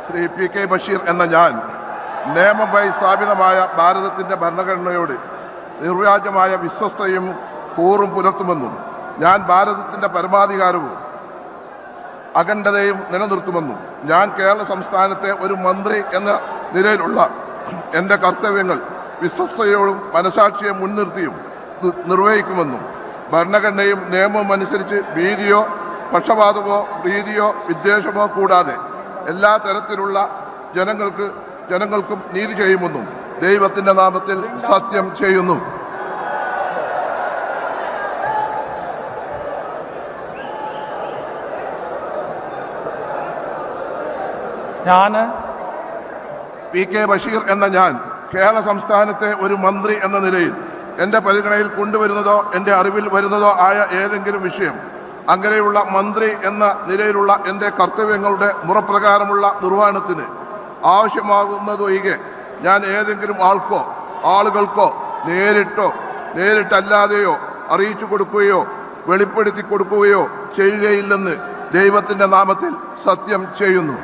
Shri P K. Basheer എന്ന ഞാൻ നിയമമായി സ്ഥാപിതമായ ഭാരതത്തിൻ്റെ ഭരണഘടനയോട് നിർവ്യാജമായ വിശ്വസ്തയും കൂറും പുലർത്തുമെന്നും ഞാൻ ഭാരതത്തിൻ്റെ പരമാധികാരവും അഖണ്ഡതയും നിലനിർത്തുമെന്നും ഞാൻ കേരള സംസ്ഥാനത്തെ ഒരു മന്ത്രി എന്ന നിലയിലുള്ള എൻ്റെ കർത്തവ്യങ്ങൾ വിശ്വസ്തയോടും മനസാക്ഷിയെ മുൻനിർത്തിയും നിർവഹിക്കുമെന്നും ഭരണഘടനയും നിയമവും അനുസരിച്ച് ഭീതിയോ പക്ഷപാതമോ പ്രീതിയോ വിദ്വേഷമോ കൂടാതെ എല്ലാ തരത്തിലുള്ള ജനങ്ങൾക്കും നീതി ചെയ്യുമെന്നും ദൈവത്തിൻ്റെ നാമത്തിൽ സത്യം ചെയ്യുന്നു. പി.കെ. ബഷീർ എന്ന ഞാൻ കേരള സംസ്ഥാനത്തെ ഒരു മന്ത്രി എന്ന നിലയിൽ എൻ്റെ പരിഗണനയിൽ കൊണ്ടുവരുന്നതോ എൻ്റെ അറിവിൽ വരുന്നതോ ആയ ഏതെങ്കിലും വിഷയം അങ്ങനെയുള്ള മന്ത്രി എന്ന നിലയിലുള്ള എൻ്റെ കർത്തവ്യങ്ങളുടെ മുറപ്രകാരമുള്ള നിർവഹണത്തിന് ആവശ്യമാകുന്നതൊഴികെ ഞാൻ ഏതെങ്കിലും ആളുകൾക്കോ നേരിട്ടല്ലാതെയോ അറിയിച്ചു കൊടുക്കുകയോ വെളിപ്പെടുത്തി കൊടുക്കുകയോ ചെയ്യുകയില്ലെന്ന് ദൈവത്തിൻ്റെ നാമത്തിൽ സത്യം ചെയ്യുന്നു.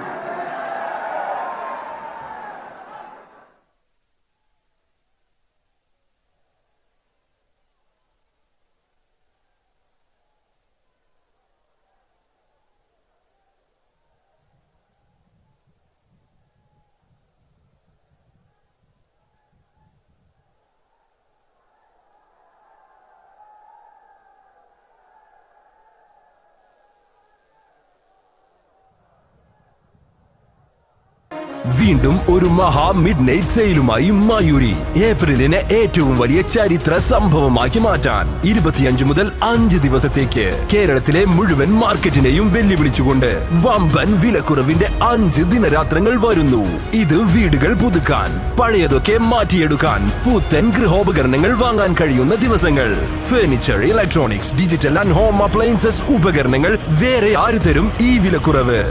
വീണ്ടും ഒരു മഹാ മിഡ് നൈറ്റ് സെയിലുമായി മയൂരി ഏപ്രിലിനെ ഏറ്റവും വലിയ ചരിത്ര സംഭവമാക്കി മാറ്റാൻ 25 മുതൽ 5 ദിവസത്തേക്ക് കേരളത്തിലെ മുഴുവൻ മാർക്കറ്റിനെയും വെല്ലുവിളിച്ചുകൊണ്ട് വമ്പൻ വിലക്കുറവിന്റെ 5 ദിനരാത്രങ്ങൾ വരുന്നു. ഇത് വീടുകൾ പുതുക്കാൻ, പഴയതൊക്കെ മാറ്റിയെടുക്കാൻ, പുത്തൻ ഗൃഹോപകരണങ്ങൾ വാങ്ങാൻ കഴിയുന്ന ദിവസങ്ങൾ. Furniture, electronics, digital and home appliances ഉപകരണങ്ങൾ വേറെ ആര് തരും ഈ വിലക്കുറവ്?